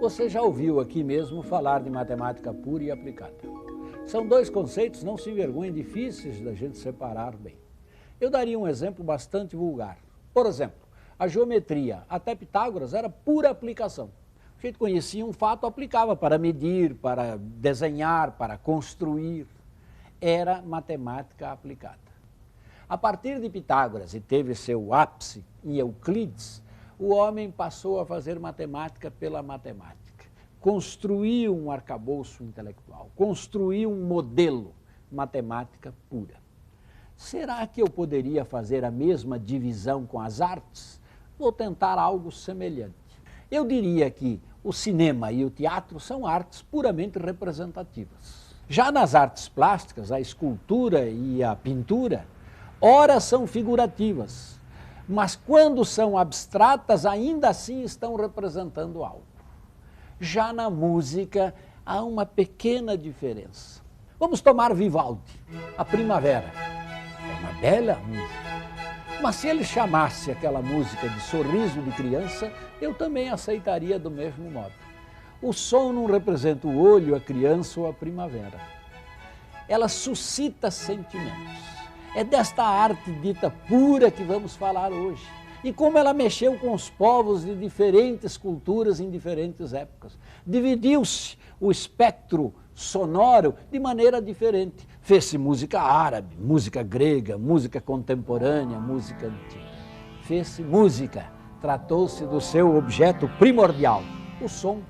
Você já ouviu aqui mesmo falar de matemática pura e aplicada. São dois conceitos, não se envergonhem, difíceis da gente separar bem. Eu daria um exemplo bastante vulgar. Por exemplo, a geometria, até Pitágoras, era pura aplicação. A gente conhecia um fato, aplicava para medir, para desenhar, para construir. Era matemática aplicada. A partir de Pitágoras, e teve seu ápice em Euclides, o homem passou a fazer matemática pela matemática. Construiu um arcabouço intelectual, construiu um modelo, matemática pura. Será que eu poderia fazer a mesma divisão com as artes? Vou tentar algo semelhante. Eu diria que o cinema e o teatro são artes puramente representativas. Já nas artes plásticas, a escultura e a pintura, ora são figurativas, mas quando são abstratas, ainda assim estão representando algo. Já na música, há uma pequena diferença. Vamos tomar Vivaldi, A Primavera. É uma bela música. Mas se ele chamasse aquela música de Sorriso de Criança, eu também aceitaria do mesmo modo. O som não representa o olho, a criança ou a primavera. Ela suscita sentimentos. É desta arte dita pura que vamos falar hoje. E como ela mexeu com os povos de diferentes culturas em diferentes épocas. Dividiu-se o espectro sonoro de maneira diferente. Fez-se música árabe, música grega, música contemporânea, música antiga. Fez-se música, tratou-se do seu objeto primordial, o som.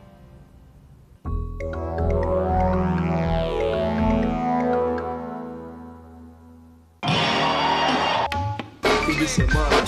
Fim de semana.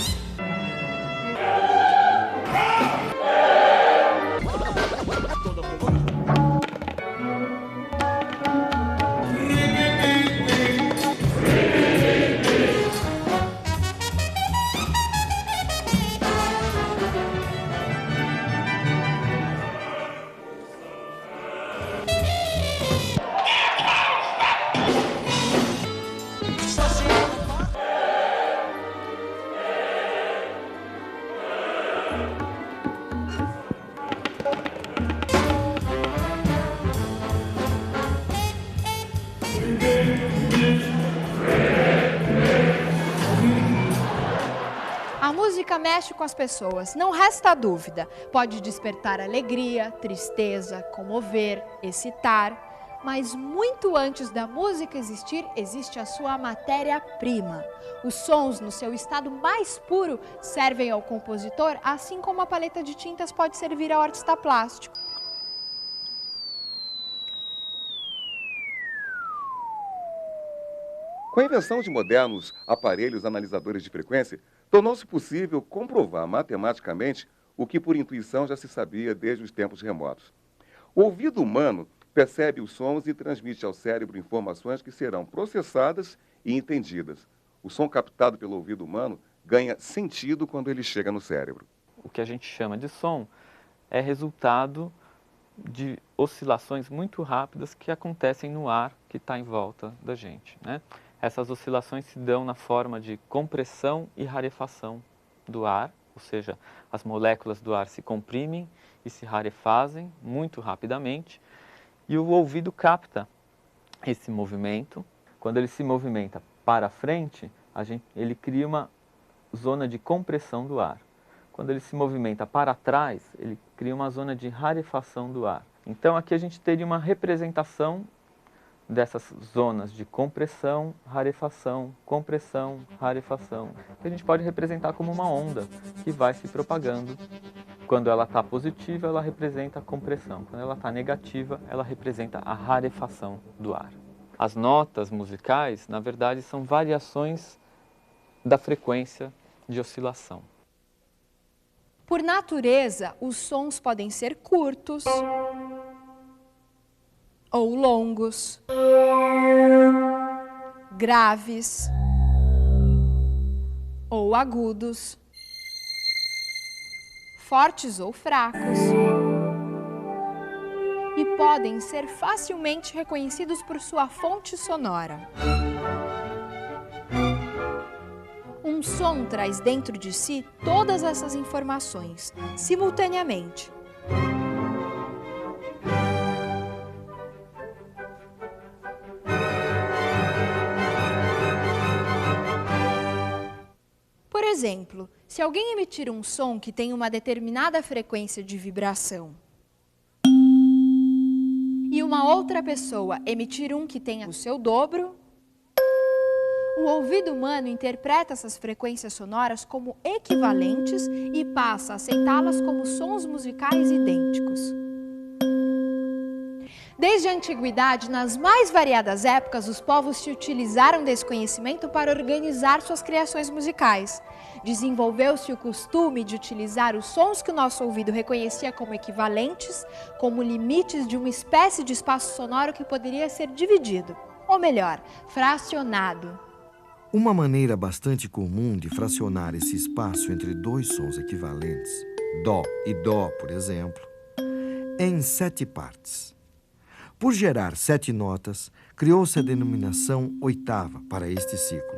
A música mexe com as pessoas, não resta dúvida. Pode despertar alegria, tristeza, comover, excitar. Mas muito antes da música existir, existe a sua matéria-prima. Os sons, no seu estado mais puro, servem ao compositor, assim como a paleta de tintas pode servir ao artista plástico. Com a invenção de modernos aparelhos analisadores de frequência, tornou-se possível comprovar matematicamente o que por intuição já se sabia desde os tempos remotos. O ouvido humano percebe os sons e transmite ao cérebro informações que serão processadas e entendidas. O som captado pelo ouvido humano ganha sentido quando ele chega no cérebro. O que a gente chama de som é resultado de oscilações muito rápidas que acontecem no ar que está em volta da gente, né? Essas oscilações se dão na forma de compressão e rarefação do ar, ou seja, as moléculas do ar se comprimem e se rarefazem muito rapidamente, e o ouvido capta esse movimento. Quando ele se movimenta para frente, ele cria uma zona de compressão do ar. Quando ele se movimenta para trás, ele cria uma zona de rarefação do ar. Então aqui a gente teria uma representação dessas zonas de compressão, rarefação, que a gente pode representar como uma onda que vai se propagando. Quando ela está positiva, ela representa a compressão. Quando ela está negativa, ela representa a rarefação do ar. As notas musicais, na verdade, são variações da frequência de oscilação. Por natureza, os sons podem ser curtos ou longos, graves ou agudos, fortes ou fracos, e podem ser facilmente reconhecidos por sua fonte sonora. Um som traz dentro de si todas essas informações, simultaneamente. exemplo, se alguém emitir um som que tem uma determinada frequência de vibração e uma outra pessoa emitir um que tenha o seu dobro, o ouvido humano interpreta essas frequências sonoras como equivalentes e passa a aceitá-las como sons musicais idênticos. Desde a antiguidade, nas mais variadas épocas, os povos se utilizaram desse conhecimento para organizar suas criações musicais. Desenvolveu-se o costume de utilizar os sons que o nosso ouvido reconhecia como equivalentes, como limites de uma espécie de espaço sonoro que poderia ser dividido, ou melhor, fracionado. Uma maneira bastante comum de fracionar esse espaço entre dois sons equivalentes, Dó e Dó, por exemplo, é em 7 partes. Por gerar 7 notas, criou-se a denominação oitava para este ciclo,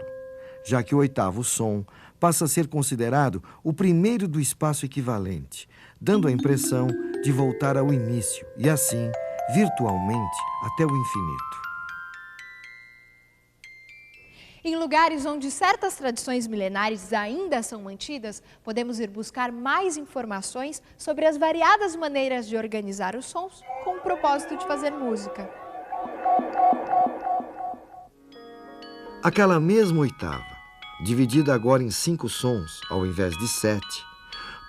já que o oitavo som passa a ser considerado o primeiro do espaço equivalente, dando a impressão de voltar ao início e, assim, virtualmente, até o infinito. Em lugares onde certas tradições milenares ainda são mantidas, podemos ir buscar mais informações sobre as variadas maneiras de organizar os sons com o propósito de fazer música. Aquela mesma oitava, dividida agora em 5 sons ao invés de 7,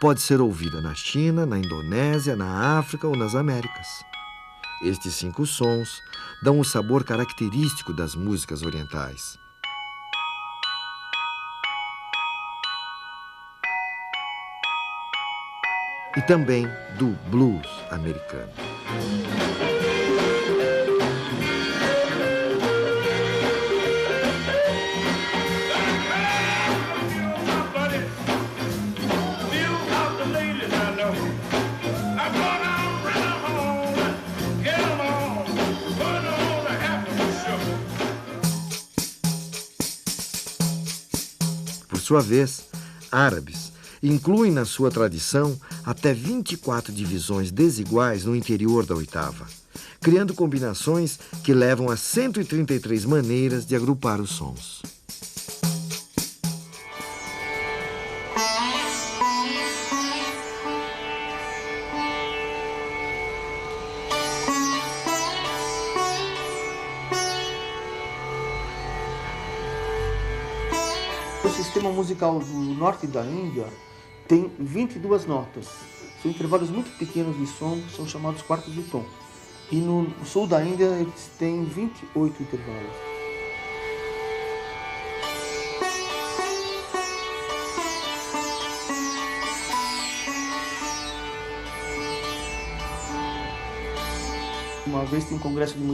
pode ser ouvida na China, na Indonésia, na África ou nas Américas. Estes 5 sons dão o sabor característico das músicas orientais. E também do blues americano. Por sua vez, árabes incluem na sua tradição até 24 divisões desiguais no interior da oitava, criando combinações que levam a 133 maneiras de agrupar os sons. O sistema musical do norte da Índia tem 22 notas. São intervalos muito pequenos de som, que são chamados quartos de tom. E no sul da Índia eles têm 28 intervalos. Uma vez tem um congresso de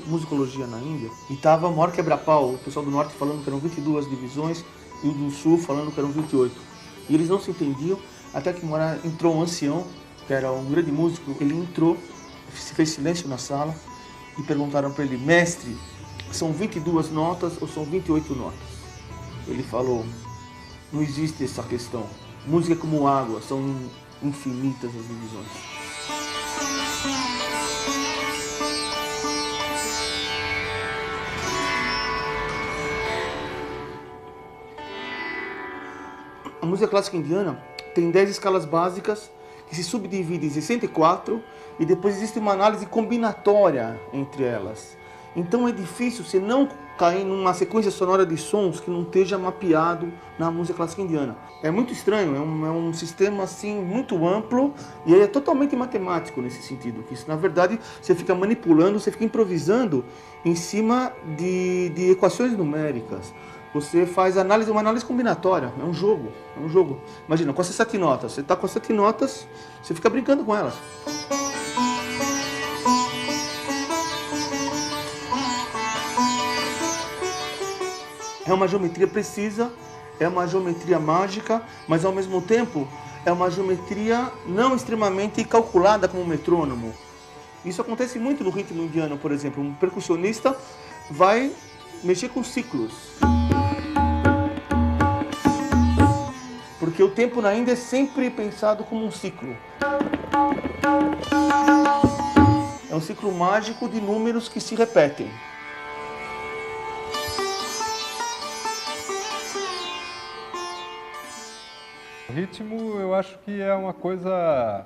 musicologia na Índia e estava o maior quebra-pau, o pessoal do norte falando que eram 22 divisões e o do sul falando que eram 28. E eles não se entendiam, até que entrou um ancião, que era um grande músico. Ele entrou, fez silêncio na sala e perguntaram para ele: mestre, são 22 notas ou são 28 notas? Ele falou: não existe essa questão. Música é como água, são infinitas as divisões. A música clássica indiana tem 10 escalas básicas que se subdividem em 64 e depois existe uma análise combinatória entre elas. Então é difícil você não cair numa sequência sonora de sons que não esteja mapeado na música clássica indiana. É muito estranho, é um sistema assim muito amplo e é totalmente matemático nesse sentido. Que na verdade você fica manipulando, você fica improvisando em cima de equações numéricas. Você faz uma análise combinatória, é um jogo. Imagina, com essas 7 notas, você está com as 7 notas, você fica brincando com elas. É uma geometria precisa, é uma geometria mágica, mas ao mesmo tempo é uma geometria não extremamente calculada como um metrônomo. Isso acontece muito no ritmo indiano, por exemplo. Um percussionista vai mexer com ciclos. Porque o tempo na Índia é sempre pensado como um ciclo. É um ciclo mágico de números que se repetem. O ritmo, eu acho que é uma coisa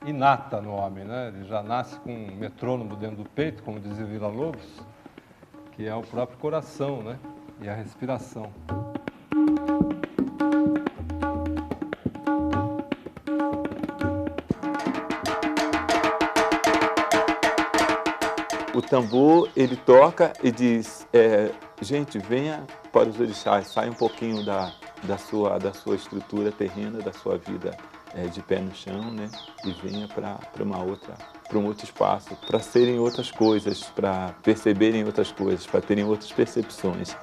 inata no homem, né? Ele já nasce com um metrônomo dentro do peito, como dizia Villa-Lobos, que é o próprio coração, né? E a respiração. O tambor, ele toca e diz, gente, venha para os orixás, saia um pouquinho da sua estrutura terrena, da sua vida de pé no chão, né? E venha para um outro espaço, para serem outras coisas, para perceberem outras coisas, para terem outras percepções.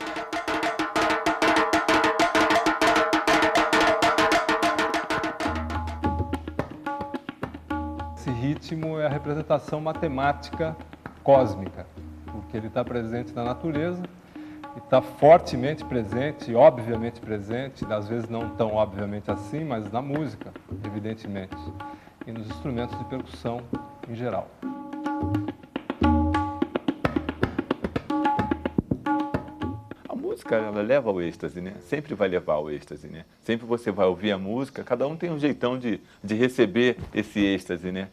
Esse ritmo é a representação matemática cósmica, porque ele está presente na natureza, e está fortemente presente, obviamente presente, às vezes não tão obviamente assim, mas na música, evidentemente, e nos instrumentos de percussão em geral. A música, ela leva ao êxtase, né? Sempre vai levar ao êxtase, né? Sempre você vai ouvir a música, cada um tem um jeitão de receber esse êxtase, né?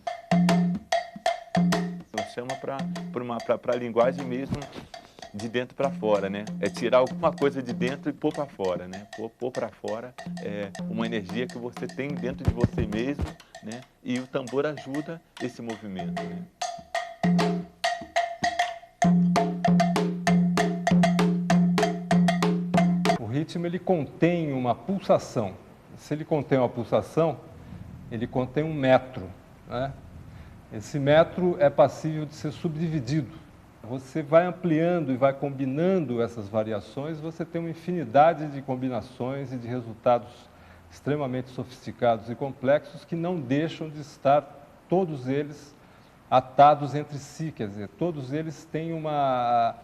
Ela chama para a linguagem mesmo de dentro para fora, né? É tirar alguma coisa de dentro e pôr para fora, né? Pôr para fora é uma energia que você tem dentro de você mesmo, né? E o tambor ajuda esse movimento, né? O ritmo, ele contém uma pulsação. Se ele contém uma pulsação, ele contém um metro, né? Esse metro é passível de ser subdividido. Você vai ampliando e vai combinando essas variações, você tem uma infinidade de combinações e de resultados extremamente sofisticados e complexos que não deixam de estar, todos eles, atados entre si. Quer dizer, todos eles têm uma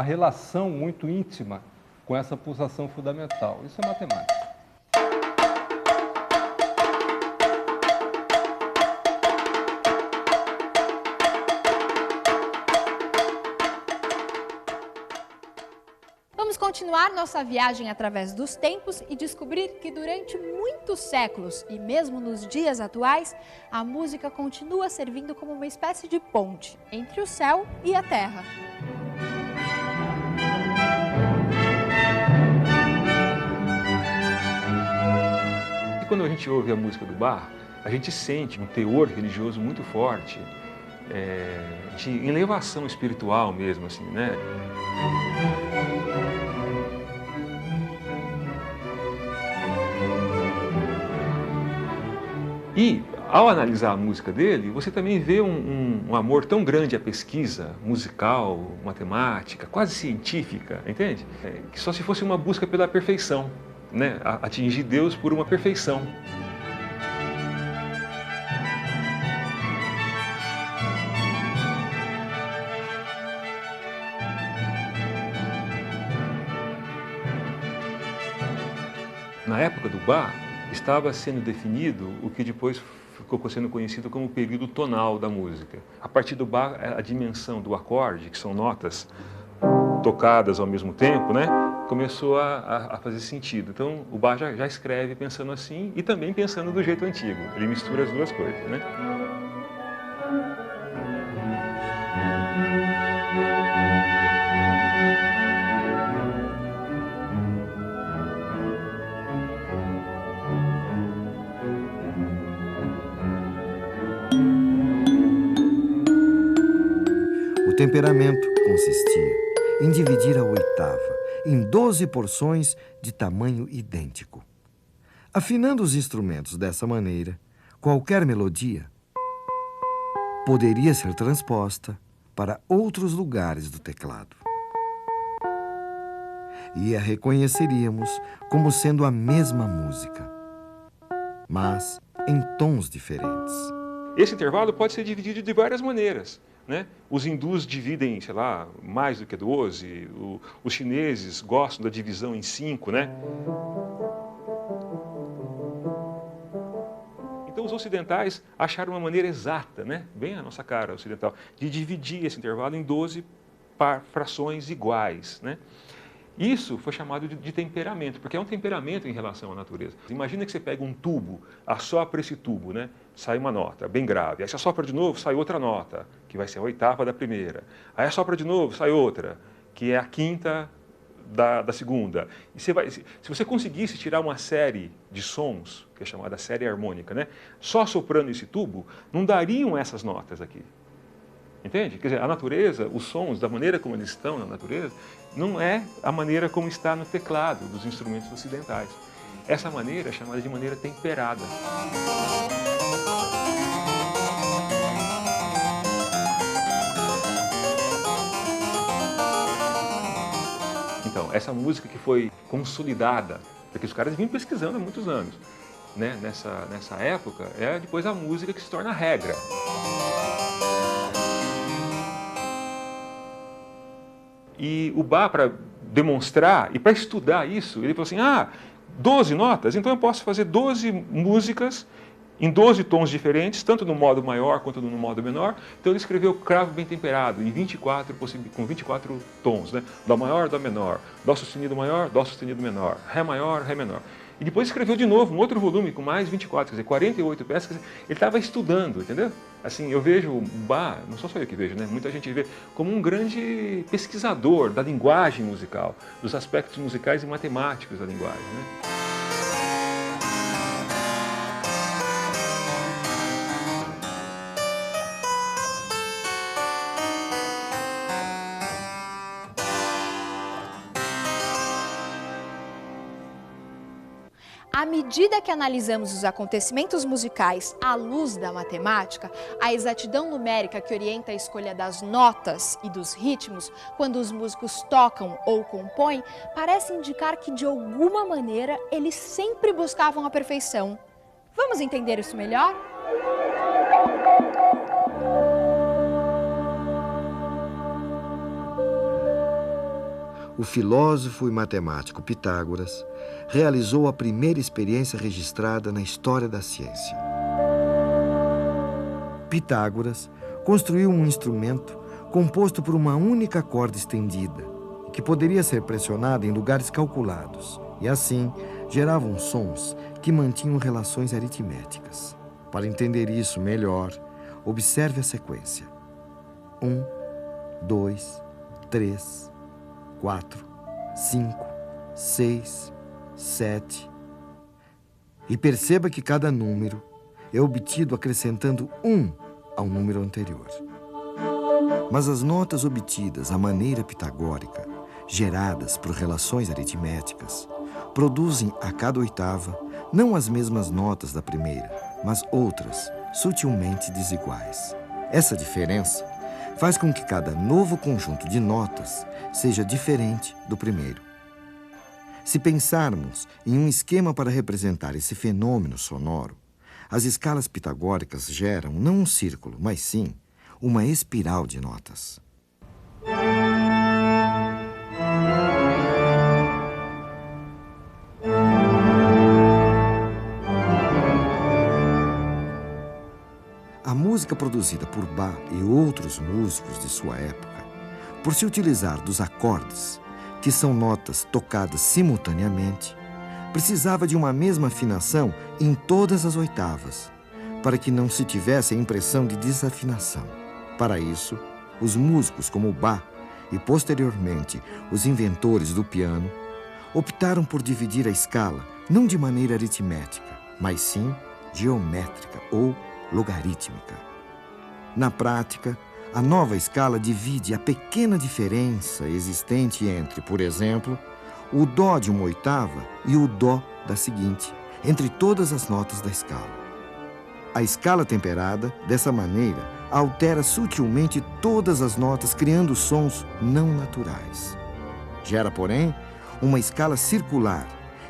relação muito íntima com essa pulsação fundamental. Isso é matemática. Vamos continuar nossa viagem através dos tempos e descobrir que durante muitos séculos, e mesmo nos dias atuais, a música continua servindo como uma espécie de ponte entre o céu e a terra. E quando a gente ouve a música do Bach, a gente sente um teor religioso muito forte, de elevação espiritual mesmo, assim, né? E, ao analisar a música dele, você também vê um amor tão grande à pesquisa musical, matemática, quase científica, entende? Que só se fosse uma busca pela perfeição, né? Atingir Deus por uma perfeição. Na época do Bach, estava sendo definido o que depois ficou sendo conhecido como o período tonal da música. A partir do Bach, a dimensão do acorde, que são notas tocadas ao mesmo tempo, né, começou a fazer sentido. Então, o Bach já escreve pensando assim e também pensando do jeito antigo. Ele mistura as duas coisas, né? O temperamento consistia em dividir a oitava em 12 porções de tamanho idêntico. Afinando os instrumentos dessa maneira, qualquer melodia poderia ser transposta para outros lugares do teclado. E a reconheceríamos como sendo a mesma música, mas em tons diferentes. Esse intervalo pode ser dividido de várias maneiras, né? Os hindus dividem, sei lá, mais do que 12, os chineses gostam da divisão em 5, né? Então os ocidentais acharam uma maneira exata, né? Bem a nossa cara ocidental, de dividir esse intervalo em 12 frações iguais, né? Isso foi chamado de temperamento, porque é um temperamento em relação à natureza. Imagina que você pega um tubo, assopra esse tubo, né? Sai uma nota bem grave. Aí você assopra de novo, sai outra nota, que vai ser a oitava da primeira. Aí assopra de novo, sai outra, que é a quinta da segunda. E se você conseguisse tirar uma série de sons, que é chamada série harmônica, né? Só soprando esse tubo, não dariam essas notas aqui. Entende? Quer dizer, a natureza, os sons, da maneira como eles estão na natureza, não é a maneira como está no teclado dos instrumentos ocidentais. Essa maneira é chamada de maneira temperada. Então, essa música que foi consolidada, porque os caras vinham pesquisando há muitos anos, né? Nessa época, é depois a música que se torna regra. E o Bach, para demonstrar e para estudar isso, ele falou assim, 12 notas, então eu posso fazer 12 músicas em 12 tons diferentes, tanto no modo maior quanto no modo menor. Então ele escreveu Cravo Bem Temperado, em 24, com 24 tons, né? Dó maior, Dó menor, Dó sustenido maior, Dó sustenido menor, Ré maior, Ré menor. E depois escreveu de novo um outro volume com mais 24, quer dizer, 48 peças. Quer dizer, ele estava estudando, entendeu? Assim, eu vejo o Bach, não sou só eu que vejo, né? Muita gente vê como um grande pesquisador da linguagem musical, dos aspectos musicais e matemáticos da linguagem, né? À medida que analisamos os acontecimentos musicais à luz da matemática, a exatidão numérica que orienta a escolha das notas e dos ritmos quando os músicos tocam ou compõem parece indicar que, de alguma maneira, eles sempre buscavam a perfeição. Vamos entender isso melhor? O filósofo e matemático Pitágoras realizou a primeira experiência registrada na história da ciência. Pitágoras construiu um instrumento composto por uma única corda estendida, que poderia ser pressionada em lugares calculados, e assim geravam sons que mantinham relações aritméticas. Para entender isso melhor, observe a sequência: 1, 2, 3, 4, 5, 6, 7. E perceba que cada número é obtido acrescentando 1 ao número anterior. Mas as notas obtidas à maneira pitagórica, geradas por relações aritméticas, produzem a cada oitava não as mesmas notas da primeira, mas outras, sutilmente desiguais. Essa diferença faz com que cada novo conjunto de notas seja diferente do primeiro. Se pensarmos em um esquema para representar esse fenômeno sonoro, as escalas pitagóricas geram não um círculo, mas sim uma espiral de notas. A música produzida por Bach e outros músicos de sua época, por se utilizar dos acordes, que são notas tocadas simultaneamente, precisava de uma mesma afinação em todas as oitavas, para que não se tivesse a impressão de desafinação. Para isso, os músicos como Bach e, posteriormente, os inventores do piano, optaram por dividir a escala não de maneira aritmética, mas sim geométrica ou logarítmica. Na prática, a nova escala divide a pequena diferença existente entre, por exemplo, o Dó de uma oitava e o Dó da seguinte, entre todas as notas da escala. A escala temperada, dessa maneira, altera sutilmente todas as notas, criando sons não naturais. Gera, porém, uma escala circular,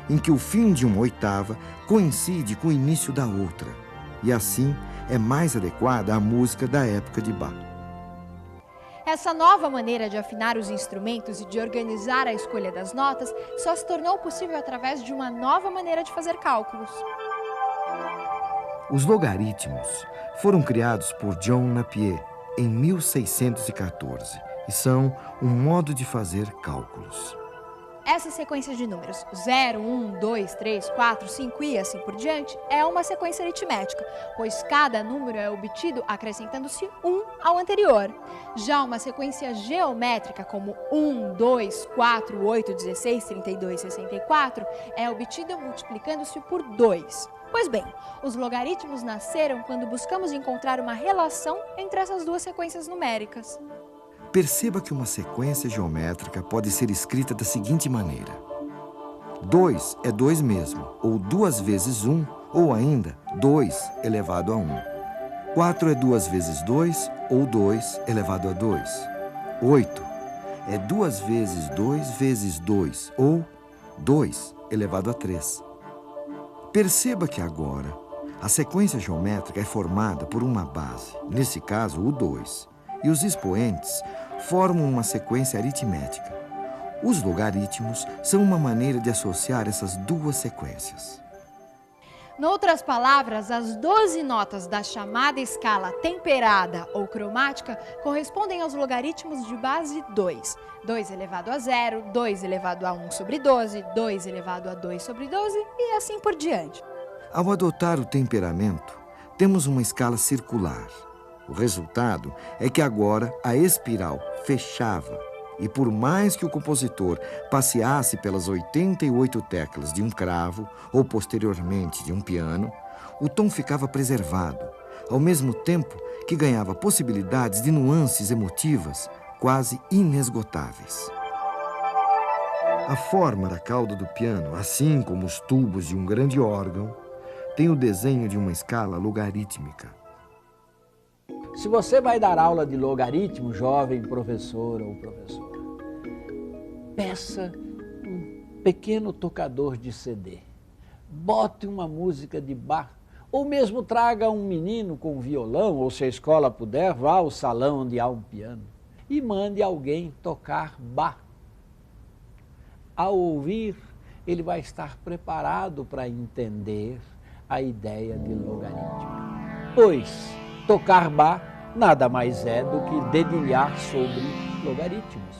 em que o fim de uma oitava coincide com o início da outra, e assim é mais adequada à música da época de Bach. Essa nova maneira de afinar os instrumentos e de organizar a escolha das notas só se tornou possível através de uma nova maneira de fazer cálculos. Os logaritmos foram criados por John Napier em 1614 e são um modo de fazer cálculos. essa sequência de números 0, 1, 2, 3, 4, 5 e assim por diante é uma sequência aritmética, pois cada número é obtido acrescentando-se 1 ao anterior. Já uma sequência geométrica como 1, 2, 4, 8, 16, 32, 64 é obtida multiplicando-se por 2. Pois bem, os logaritmos nasceram quando buscamos encontrar uma relação entre essas duas sequências numéricas. Perceba que uma sequência geométrica pode ser escrita da seguinte maneira. 2 é 2 mesmo, ou 2 vezes 1, ou ainda 2 elevado a 1. 4 é 2 vezes 2, ou 2 elevado a 2. 8 é 2 vezes 2 vezes 2, ou 2 elevado a 3. Perceba que agora a sequência geométrica é formada por uma base, nesse caso o 2, e os expoentes formam uma sequência aritmética. Os logaritmos são uma maneira de associar essas duas sequências. Noutras palavras, as 12 notas da chamada escala temperada ou cromática correspondem aos logaritmos de base 2. 2 elevado a 0, 2 elevado a 1 sobre 12, 2 elevado a 2 sobre 12 e assim por diante. Ao adotar o temperamento, temos uma escala circular. O resultado é que agora a espiral fechava e por mais que o compositor passeasse pelas 88 teclas de um cravo ou posteriormente de um piano, o tom ficava preservado, ao mesmo tempo que ganhava possibilidades de nuances emotivas quase inesgotáveis. A forma da cauda do piano, assim como os tubos de um grande órgão, tem o desenho de uma escala logarítmica. Se você vai dar aula de logaritmo, jovem professor ou professora, peça um pequeno tocador de CD, bote uma música de Bach, ou mesmo traga um menino com violão, ou se a escola puder, vá ao salão onde há um piano, e mande alguém tocar Bach. Ao ouvir, ele vai estar preparado para entender a ideia de logaritmo. Pois tocar Bach nada mais é do que dedilhar sobre logaritmos.